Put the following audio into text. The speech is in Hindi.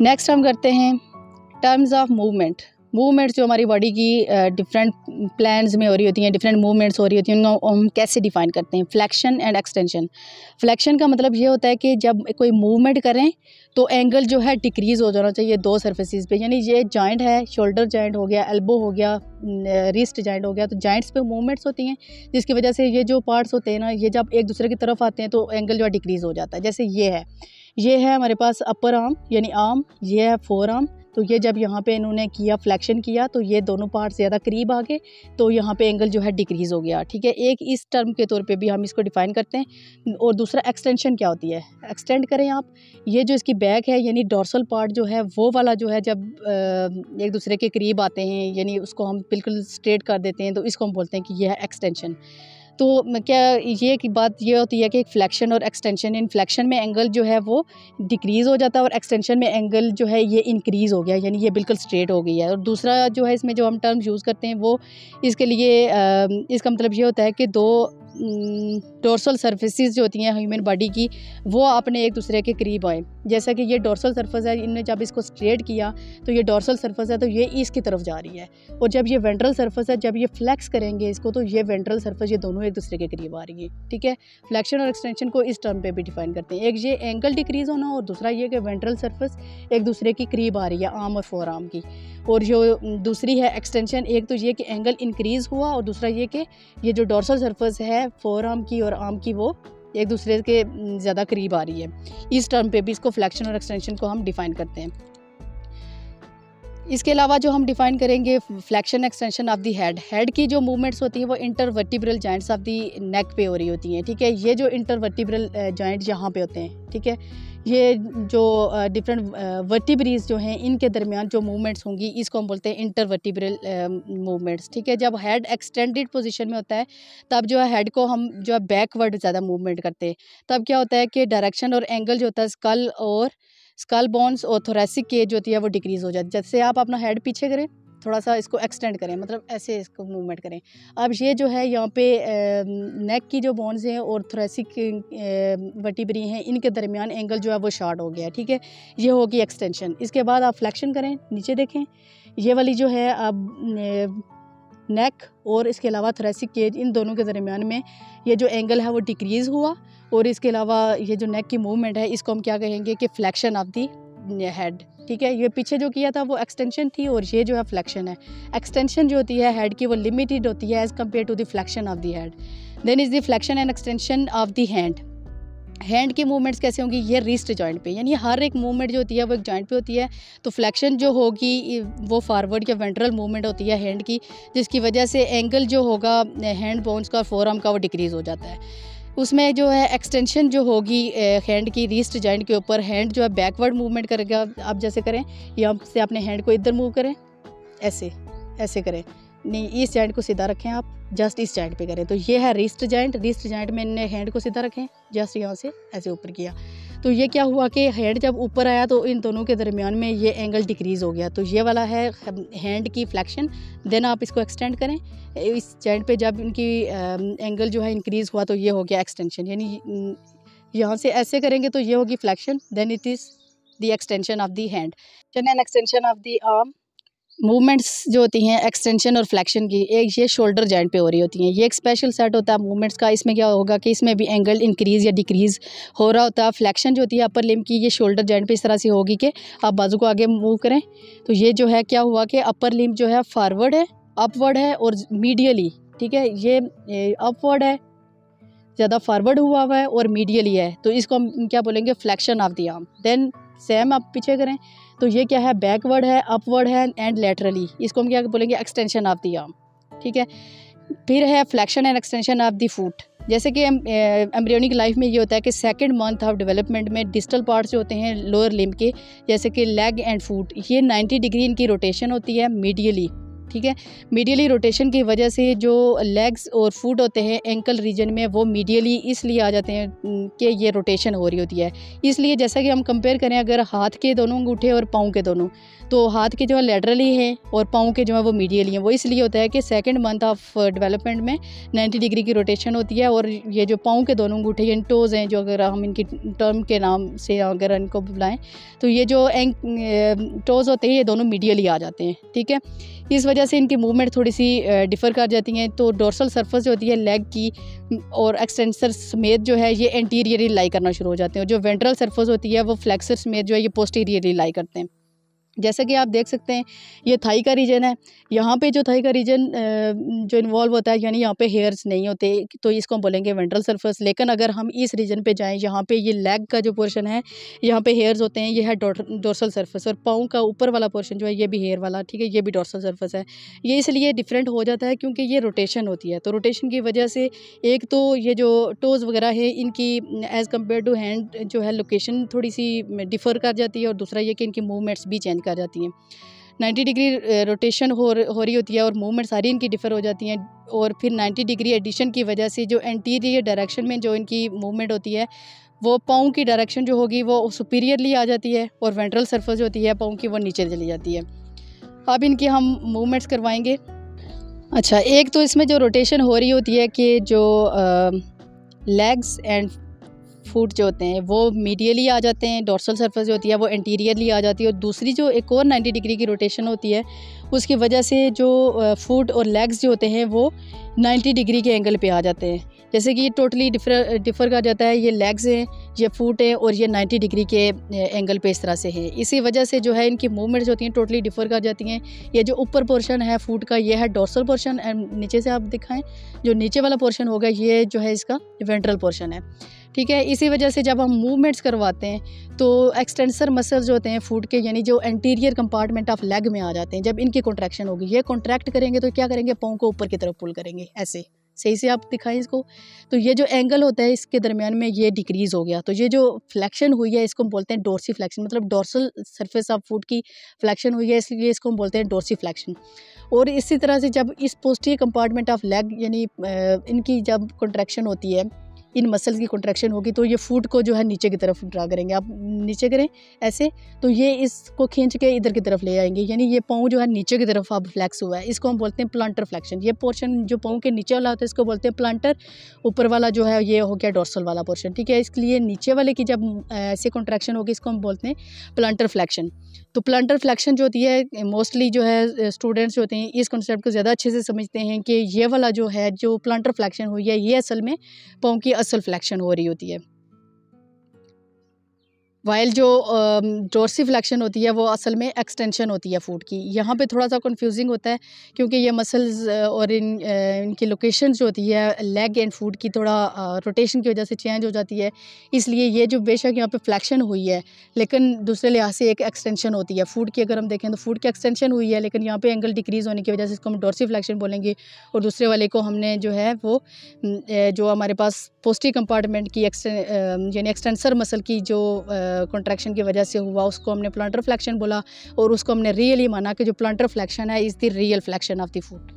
नेक्स्ट हम करते हैं टर्म्स ऑफ मूवमेंट। मूवमेंट्स जो हमारी बॉडी की डिफरेंट प्लान्स में हो रही होती हैं, डिफरेंट मूवमेंट्स हो रही होती हैं, उनको हम कैसे डिफाइन करते हैं। Flexion and extension. फ्लेक्शन का मतलब ये होता है कि जब कोई मूवमेंट करें तो एंगल जो है डिक्रीज़ हो जाना चाहिए दो सरफेसिस पे। यानी ये जॉइंट है, शोल्डर जॉइंट हो गया, एल्बो हो गया, रिस्ट जॉइंट हो गया, तो जॉइंट्स पे मूवमेंट्स होती हैं जिसकी वजह से ये जो पार्ट्स होते हैं ना, ये जब एक दूसरे की तरफ आते हैं तो एंगल जो है डिक्रीज़ हो जाता है। जैसे ये है हमारे पास अपर आर्म यानी आर्म, ये है फोर आर्म। तो ये जब यहाँ पे इन्होंने किया फ्लेक्शन किया तो ये दोनों पार्ट ज़्यादा करीब आ गए, तो यहाँ पे एंगल जो है डिक्रीज़ हो गया। ठीक है, एक इस टर्म के तौर पे भी हम इसको डिफ़ाइन करते हैं। और दूसरा एक्सटेंशन क्या होती है, एक्सटेंड करें आप। ये जो इसकी बैक है यानी डोर्सल पार्ट जो है वो वाला जो है जब एक दूसरे के करीब आते हैं यानी उसको हम बिल्कुल स्ट्रेट कर देते हैं, तो इसको हम बोलते हैं कि यह है एक्सटेंशन। तो क्या ये की बात ये होती है कि फ्लेक्शन और एक्सटेंशन, इन फ्लेक्शन में एंगल जो है वो डिक्रीज़ हो जाता है और एक्सटेंशन में एंगल जो है ये इंक्रीज़ हो गया, यानी ये बिल्कुल स्ट्रेट हो गई है। और दूसरा जो है इसमें जो हम टर्म्स यूज़ करते हैं वो इसके लिए इसका मतलब ये होता है कि दो डोर्सल सर्फेसिस जो होती हैं ह्यूमन बॉडी की वो अपने एक दूसरे के करीब आए। जैसा कि ये डोर्सल सरफेस है, इनने जब इसको स्ट्रेट किया तो ये डोर्सल सरफेस है तो ये इसकी तरफ जा रही है, और जब ये वेंट्रल सरफेस है, जब ये फ्लेक्स करेंगे इसको तो ये वेंट्रल सरफेस, ये दोनों एक दूसरे के करीब आ रही है। ठीक है, फ्लेक्शन और एक्सटेंशन को इस टर्म पे भी डिफाइन करते हैं। एक ये एंगल डिक्रीज होना और दूसरा ये कि वेंट्रल सरफेस एक दूसरे के करीब आ रही है आर्म और फोर आर्म की। और जो दूसरी है एक्सटेंशन, एक तो ये कि एंगल इंक्रीज़ हुआ और दूसरा ये कि ये जो डोर्सल सरफेस है फोर आर्म की और आर्म की वो एक दूसरे के ज़्यादा करीब आ रही है। इस टर्म पे भी इसको फ्लेक्शन और एक्सटेंशन को हम डिफ़ाइन करते हैं। इसके अलावा जो हम डिफ़ाइन करेंगे flexion extension of the head की जो मूवमेंट्स होती हैं वो intervertebral joints of the neck पे हो रही होती हैं। ठीक है, ये जो इंटरवर्टिब्रल जॉइंट यहाँ पे होते हैं, ठीक है, ये जो डिफरेंट वर्टिब्रीज जो हैं इनके दरमियान जो मूवमेंट्स होंगी इसको हम बोलते हैं इंटरवर्टिब्रल मूवमेंट्स। ठीक है, जब हेड एक्सटेंडेड पोजीशन में होता है तब जो है हेड को हम जो है बैकवर्ड ज़्यादा मूवमेंट करते हैं। तब क्या होता है कि डायरेक्शन और एंगल जो होता है स्कल बोन्स और थोरेसिक केज जो होती है वो डिक्रीज़ हो जाती है। जैसे आप अपना हेड पीछे करें, थोड़ा सा इसको एक्सटेंड करें, मतलब ऐसे इसको मूवमेंट करें। अब ये जो है यहाँ पे नेक की जो बोन्स हैं और थोरेसिक वर्टिब्री हैं इनके दरमियान एंगल जो है वो शॉर्ट हो गया। ठीक है, ये होगी एक्सटेंशन। इसके बाद आप फ्लेक्शन करें, नीचे देखें, ये वाली जो है अब नेक और इसके अलावा थोरेसिक केज इन दोनों के दरमियान में ये जो एंगल है वो डिक्रीज़ हुआ। और इसके अलावा ये जो नेक की मूवमेंट है इसको हम क्या कहेंगे कि फ्लेक्शन ऑफ दी हेड। ठीक है, ये पीछे जो किया था वो एक्सटेंशन थी और ये जो है फ्लेक्शन है। एक्सटेंशन जो होती है हेड की वो लिमिटेड होती है as compare to the flexion of the head. Then is the flexion and extension of the hand की मूवमेंट्स कैसे होंगी, ये रिस्ट जॉइंट पे, यानी हर एक मूवमेंट जो होती है वो एक जॉइंट पे होती है। तो फ्लेक्शन जो होगी वो फॉरवर्ड या वेंट्रल मूवमेंट होती है हैंड की, जिसकी वजह से एंगल जो होगा हैंड बोन्स का, फोर आर्म का, वो डिक्रीज़ हो जाता है। उसमें जो है एक्सटेंशन जो होगी हैंड की रिस्ट जॉइंट के ऊपर, हैंड जो है बैकवर्ड मूवमेंट करेगा। आप जैसे करें, यहाँ से अपने हैंड को इधर मूव करें, ऐसे करें, नहीं इस जॉइंट को सीधा रखें, आप जस्ट इस जॉइंट पे करें, तो ये है रिस्ट जॉइंट। रिस्ट जॉइंट में इन्हें हैंड को सीधा रखें, जस्ट यहाँ से ऐसे ऊपर किया, तो ये क्या हुआ कि हैंड जब ऊपर आया तो इन दोनों के दरमियान में ये एंगल डिक्रीज़ हो गया। तो ये वाला है हैंड की फ्लेक्शन। देन आप इसको एक्सटेंड करें, इस जॉइंट पे जब इनकी एंगल जो है इंक्रीज़ हुआ तो ये हो गया एक्सटेंशन, यानी यहाँ से ऐसे करेंगे तो ये होगी flexion. Then it is the extension of the hand and extension of the arm. Movements जो होती हैं एक्सटेंशन और फ्लेक्शन की, एक ये शोल्डर जॉइंट पे हो रही होती हैं। ये एक स्पेशल सेट होता है मूवमेंट्स का। इसमें क्या होगा कि इसमें भी एंगल इंक्रीज़ या डिक्रीज़ हो रहा होता है। फ्लेक्शन जो होती है अपर लिम्ब की, ये शोल्डर जॉइंट पे इस तरह से होगी कि आप बाजू को आगे मूव करें तो ये जो है क्या हुआ कि अपर लिम्ब जो है फॉरवर्ड है, अपवर्ड है और मीडियली। ठीक है, ये अपवर्ड है, ज़्यादा फॉरवर्ड हुआ है और मीडियली है, तो इसको हम क्या बोलेंगे, flexion of the arm. Then same आप पीछे करें तो ये क्या है, बैकवर्ड है, अपवर्ड है एंड लेटरली, इसको हम क्या बोलेंगे, एक्सटेंशन ऑफ द आर्म। ठीक है, फिर है flexion and extension of the foot. जैसे कि एम्ब्रियोनिक लाइफ में ये होता है कि सेकंड मंथ ऑफ डेवलपमेंट में डिस्टल पार्ट्स जो होते हैं लोअर लिम्ब के, जैसे कि लेग एंड फुट, ये 90 डिग्री इनकी रोटेशन होती है मीडियली। ठीक है। मीडियली रोटेशन की वजह से जो लेग्स और फुट होते हैं एंकल रीजन में, वो मीडियली इसलिए आ जाते हैं कि ये रोटेशन हो रही होती है। इसलिए जैसा कि हम कंपेयर करें अगर हाथ के दोनों अंगूठे और पाँव के दोनों, तो हाथ के जो है लैटरली हैं और पाँव के जो है वो मीडियली हैं। वो इसलिए होता है कि सेकंड मंथ ऑफ डेवलपमेंट में 90 डिग्री की रोटेशन होती है। और ये जो पाँव के दोनों अंगूठे यानी टोज़ हैं, जो अगर हम इनकी टर्म के नाम से अगर इनको बुलाएं, तो ये जो टोज़ होते हैं ये दोनों मीडियली आ जाते हैं, ठीक है। इस वजह से इनकी मूवमेंट थोड़ी सी डिफ़र कर जाती हैं। तो डोर्सल सरफेस जो होती है लेग की और एक्सटेंसर समेत जो है ये एंटीरियरली लाई करना शुरू हो जाते हैं। जो वेंट्रल सरफेस होती है वो फ्लेक्सर समेत जो है ये पोस्टीरियरली लाई करते हैं। जैसा कि आप देख सकते हैं ये थाई का रीजन है। यहाँ पे जो थाई का रीजन जो इन्वॉल्व होता है, यानी यहाँ पे हेयर्स नहीं होते, तो इसको हम बोलेंगे वेंट्रल सरफेस। लेकिन अगर हम इस रीजन पे जाएं, यहाँ पे ये लेग का जो पोर्शन है यहाँ पे हेयर्स होते हैं, ये है डोर्सल सरफेस। और पाँव का ऊपर वाला पोर्शन जो है ये भी हेयर वाला, ठीक है, ये भी डोर्सल सरफेस है। ये इसलिए डिफरेंट हो जाता है क्योंकि ये रोटेशन होती है। तो रोटेशन की वजह से एक तो ये जो टोज़ वगैरह है इनकी एज़ कम्पेयर टू हैंड जो है लोकेशन थोड़ी सी डिफ़र कर जाती है। और दूसरा ये कि इनकी मूवमेंट्स भी चेंज कर जाती हैं। 90 डिग्री रोटेशन हो रही होती है और मूवमेंट सारी इनकी डिफ़र हो जाती हैं। और फिर 90 डिग्री एडिशन की वजह से जो एंटीरियर डायरेक्शन में जो इनकी मूवमेंट होती है, वो पाँव की डायरेक्शन जो होगी वो सुपीरियरली आ जाती है और वेंट्रल सरफेस जो होती है पाँव की वो नीचे चली जाती है। अब इनकी हम मूवमेंट्स करवाएंगे। अच्छा, एक तो इसमें जो रोटेशन हो रही होती है कि जो लेग्स एंड फुट जो होते हैं वो मीडियली आ जाते हैं, डोर्सल सरफेस जो होती है वो एंटीरियरली आ जाती है। और दूसरी जो एक और 90 डिग्री की रोटेशन होती है उसकी वजह से जो फुट और लेग्स जो होते हैं वो 90 डिग्री के एंगल पे आ जाते हैं। जैसे कि ये टोटली डिफ़र कर जाता है, ये लेग्स हैं, ये फुट है और ये 90 डिग्री के एंगल पे इस तरह से है। इसी वजह से जो है इनकी मूवमेंट्स होती हैं टोटली डिफ़र कर जाती हैं। ये जो ऊपर पोर्शन है फुट का ये है डोर्सल पोर्शन, एंड नीचे से आप दिखाएं जो नीचे वाला पोर्शन होगा ये जो है इसका वेंट्रल पोर्शन है, ठीक है। इसी वजह से जब हम मूवमेंट्स करवाते हैं तो एक्सटेंसर मसल्स जो होते हैं फुट के, यानी जो एंटीरियर कंपार्टमेंट ऑफ लेग में आ जाते हैं, जब इनकी कॉन्ट्रैक्शन होगी, ये कॉन्ट्रैक्ट करेंगे तो क्या करेंगे, पाँव को ऊपर की तरफ पुल करेंगे, ऐसे सही से आप दिखाएं इसको। तो ये जो एंगल होता है इसके दरमियान में ये डिक्रीज़ हो गया। तो ये जो फ्लैक्शन हुई है इसको हम बोलते हैं डोर्सी फ्लैक्शन, मतलब डोर्सल सरफेस ऑफ फुट की फ्लैक्शन हुई है, इसलिए इसको हम बोलते हैं डोर्सी फ्लैक्शन। और इसी तरह से जब इस पोस्टीरियर कंपार्टमेंट ऑफ लेग यानी इनकी जब कॉन्ट्रैक्शन होती है, इन मसल्स की कॉन्ट्रैक्शन होगी, तो ये फुट को जो है नीचे की तरफ ड्रा करेंगे। आप नीचे करें ऐसे, तो ये इसको खींच के इधर की तरफ ले आएंगे, यानी ये पाँव जो है नीचे की तरफ अब फ्लैक्स हुआ है। इसको हम बोलते हैं प्लांटर फ्लैक्शन। ये पोर्शन जो पाँव के नीचे वाला होता है इसको बोलते हैं प्लांटर, ऊपर वाला जो है ये हो गया डोर्सल वाला पोर्शन, ठीक है। इसलिए नीचे वाले की जब ऐसे कॉन्ट्रैक्शन होगी इसको हम बोलते हैं प्लांटर फ्लैक्शन। तो प्लांटर फ्लैक्शन जो होती है मोस्टली जो है स्टूडेंट्स जो होते हैं इस कॉन्सेप्ट को ज़्यादा अच्छे से समझते हैं कि ये वाला जो है जो प्लांटर फ्लैक्शन हुई है ये असल में पाँव की असल फ्लैक्शन हो रही होती है, वाइल जो डोर्सी फ्लैक्शन होती है वो असल में एक्सटेंशन होती है फुट की। यहाँ पे थोड़ा सा कंफ्यूजिंग होता है क्योंकि ये मसल्स और इनकी लोकेशन जो होती है लेग एंड फुट की थोड़ा रोटेशन की वजह से चेंज हो जाती है। इसलिए ये जो बेशक यहाँ पे फ्लैक्शन हुई है लेकिन दूसरे लिहाज से एक एक्सटेंशन होती है फुट की। अगर हम देखें तो फुट की एक्सटेंशन हुई है लेकिन यहाँ पे एंगल डिक्रीज़ होने की वजह से इसको हम डोर्सी फ्लैक्शन बोलेंगे। और दूसरे वाले को हमने जो है वो जो हमारे पास पोस्टीरियर कंपार्टमेंट की यानी एक्सटेंसर मसल की जो कॉन्ट्रैक्शन की वजह से हुआ उसको हमने प्लांटर फ्लैक्शन बोला। और उसको हमने रियली माना कि जो प्लांटर फ्लैक्शन है is the real flexion of the foot.